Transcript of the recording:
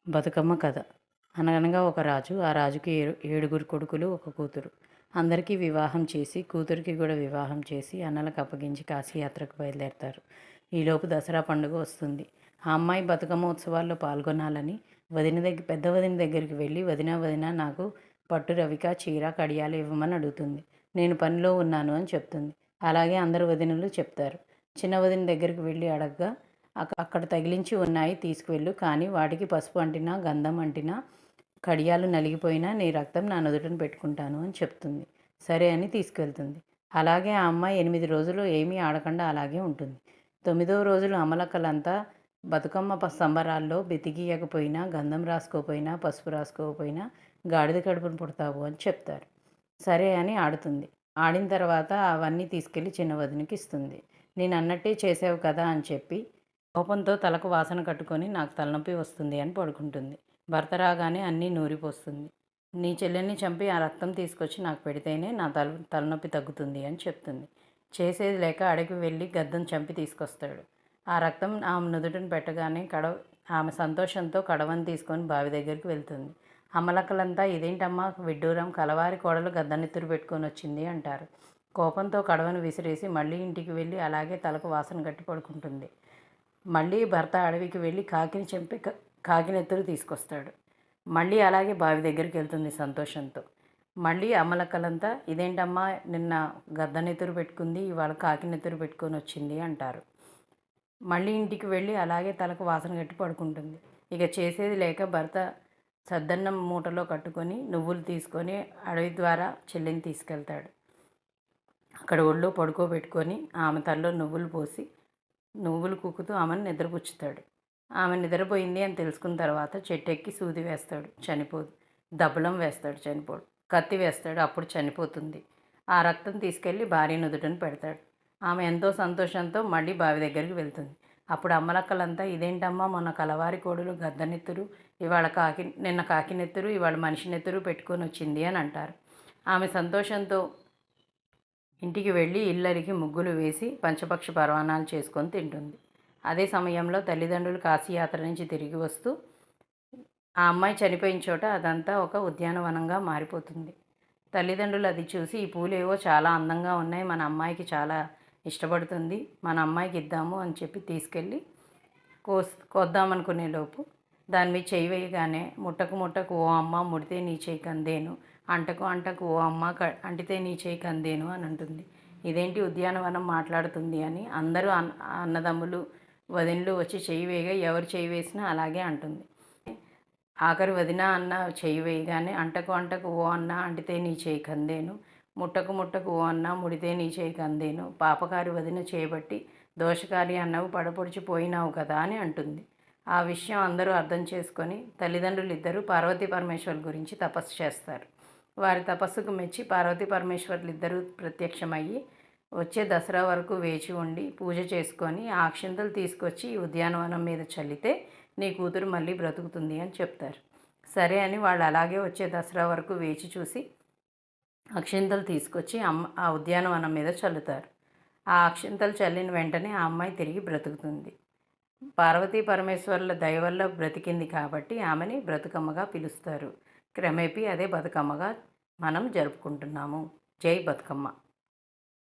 బతుకమ్మ కథ. అనగనగా ఒక రాజు. ఆ రాజుకి ఏడుగురు కొడుకులు, ఒక కూతురు. అందరికీ వివాహం చేసి, కూతురికి కూడా వివాహం చేసి అన్నలకు అప్పగించి కాశీయాత్రకు బయలుదేరతారు. ఈలోపు దసరా పండుగ వస్తుంది. ఆ అమ్మాయి బతుకమ్మ ఉత్సవాల్లో పాల్గొనాలని పెద్ద వదిన దగ్గరికి వెళ్ళి, వదిన వదిన నాకు పట్టు రవిక, చీర, కడియాలు ఇవ్వమని అడుగుతుంది. నేను పనిలో ఉన్నాను అని చెప్తుంది. అలాగే అందరు వదినలు చెప్తారు. చిన్న వదిన దగ్గరికి వెళ్ళి అడగగా, అక్కడ తగిలించి ఉన్నాయి తీసుకువెళ్ళు, కానీ వాటికి పసుపు అంటినా గంధం అంటినా కడియాలు నలిగిపోయినా నీ రక్తం నా నుదుటను పెట్టుకుంటాను అని చెప్తుంది. సరే అని తీసుకెళ్తుంది. అలాగే ఆ అమ్మాయి 8 రోజులు ఏమీ ఆడకుండా అలాగే ఉంటుంది. 9వ రోజులు అమలక్కలంతా బతుకమ్మ సంబరాల్లో బెతికియకపోయినా, గంధం రాసుకోపోయినా, పసుపు రాసుకోకపోయినా గాడిద కడుపును పుడతావు అని చెప్తారు. సరే అని ఆడుతుంది. ఆడిన తర్వాత అవన్నీ తీసుకెళ్ళి చిన్న వదినకి ఇస్తుంది. నేను అన్నట్టే చేసావు కదా అని చెప్పి కోపంతో తలకు వాసన కట్టుకొని నాకు తలనొప్పి వస్తుంది అని పడుకుంటుంది. భర్త రాగానే అన్నీ నూరిపోస్తుంది. నీ చెల్లెల్ని చంపి ఆ రక్తం తీసుకొచ్చి నాకు పెడితేనే నా తలనొప్పి తగ్గుతుంది అని చెప్తుంది. చేసేది లేక అడవికి వెళ్ళి గద్దను చంపి తీసుకొస్తాడు. ఆ రక్తం ఆమె నుదుటిని పెట్టగానే ఆమె సంతోషంతో కడవని తీసుకొని బావి దగ్గరికి వెళ్తుంది. అమలక్కలంతా ఇదేంటమ్మా విడ్డూరం, కలవారి కోడలు గద్దనెత్తురు పెట్టుకొని వచ్చింది అంటారు. కోపంతో కడవను విసిరేసి మళ్ళీ ఇంటికి వెళ్ళి అలాగే తలకు వాసన గట్టి పడుకుంటుంది. మళ్ళీ భర్త అడవికి వెళ్ళి కాకిని చంపి కాకినెత్తురు తీసుకొస్తాడు. మళ్ళీ అలాగే బావి దగ్గరికి వెళ్తుంది సంతోషంతో. మళ్ళీ అమ్మలక్కలంతా ఇదేంటమ్మా నిన్న గద్దనెత్తురు పెట్టుకుంది, ఇవాళ కాకినెత్తురు పెట్టుకొని వచ్చింది అంటారు. మళ్ళీ ఇంటికి వెళ్ళి అలాగే తలకు వాసన కట్టి పడుకుంటుంది. ఇక చేసేది లేక భర్త సద్దన్నం మూటలో కట్టుకొని నువ్వులు తీసుకొని అడవి ద్వారా చెల్లిని తీసుకెళ్తాడు. అక్కడ ఒళ్ళో పడుకోబెట్టుకొని ఆమె తల్లో నువ్వులు పోసి నువ్వులు కుక్కుతూ ఆమెను నిద్రపుచ్చుతాడు. ఆమె నిద్రపోయింది అని తెలుసుకున్న తర్వాత చెట్టెక్కి సూది వేస్తాడు, చనిపోదు. దబ్బలం వేస్తాడు, చనిపోడు. కత్తి వేస్తాడు, అప్పుడు చనిపోతుంది. ఆ రక్తం తీసుకెళ్ళి భార్య నుదుటను పెడతాడు. ఆమె ఎంతో సంతోషంతో మళ్ళీ బావి దగ్గరికి వెళ్తుంది. అప్పుడు అమ్మలక్కలంతా ఇదేంటమ్మా మొన్న కలవారి కోడులు గద్దనెత్తురు, నిన్న కాకినెత్తురు, ఇవాళ మనిషి నెత్తురు పెట్టుకొని వచ్చింది అని అంటారు. ఆమె సంతోషంతో ఇంటికి వెళ్ళి ఇల్లరికి ముగ్గులు వేసి పంచపక్ష పరవాణాలు చేసుకొని తింటుంది. అదే సమయంలో తల్లిదండ్రులు కాశీయాత్ర నుంచి తిరిగి వస్తూ ఆ అమ్మాయి చనిపోయిన చోట అదంతా ఒక ఉద్యానవనంగా మారిపోతుంది. తల్లిదండ్రులు అది చూసి ఈ పూలేవో చాలా అందంగా ఉన్నాయి, మన అమ్మాయికి చాలా ఇష్టపడుతుంది, మన అమ్మాయికి ఇద్దాము అని చెప్పి తీసుకెళ్ళి కోద్దామనుకునే లోపు దాని మీద చేయి వేయగానే ముట్టకు ముట్టకు ఓ అమ్మ ముడితే నీ చేయి కందేను, అంటకు అంటకు ఓ అమ్మ అంటితే నీ చేయి కందేను అని అంటుంది. ఇదేంటి ఉద్యానవనం మాట్లాడుతుంది అని అందరూ అన్నదమ్ములు వదినలు వచ్చి చెయ్యి వేయగా ఎవరు చెయ్యి వేసినా అలాగే అంటుంది. ఆఖరి వదిన అన్న చెయ్యి వేయగానే అంటకు అంటకు ఓ అన్న అంటితే నీ చేయి కందేను, ముట్టకు ముట్టకు ఓ అన్న ముడితే నీ చేయి కందేను, పాపకారి వదిన చేయబట్టి దోషకారి అన్నవు పడపొడిచిపోయినావు కదా అని అంటుంది. ఆ విషయం అందరూ అర్థం చేసుకొని తల్లిదండ్రులు ఇద్దరూ పార్వతీ పరమేశ్వరుల గురించి తపస్సు చేస్తారు. వారి తపస్సుకు మెచ్చి పార్వతీ పరమేశ్వరులు ఇద్దరూ ప్రత్యక్షమయ్యి వచ్చే దసరా వరకు వేచి ఉండి పూజ చేసుకొని ఆ అక్షింతలు తీసుకొచ్చి ఉద్యానవనం మీద చల్లితే నీ కూతురు మళ్ళీ బ్రతుకుతుంది అని చెప్తారు. సరే అని వాళ్ళు అలాగే వచ్చే దసరా వరకు వేచి చూసి అక్షింతలు తీసుకొచ్చి ఆ ఉద్యానవనం మీద చల్లుతారు. ఆ అక్షింతలు చల్లిన వెంటనే ఆ అమ్మాయి తిరిగి బ్రతుకుతుంది. పార్వతీ పరమేశ్వరుల దయ వల్ల బ్రతికింది కాబట్టి ఆమెని బ్రతుకమ్మగా పిలుస్తారు. క్రమేపీ అదే బతుకమ్మగా మనం జరుపుకుంటున్నాము. జై బతుకమ్మ.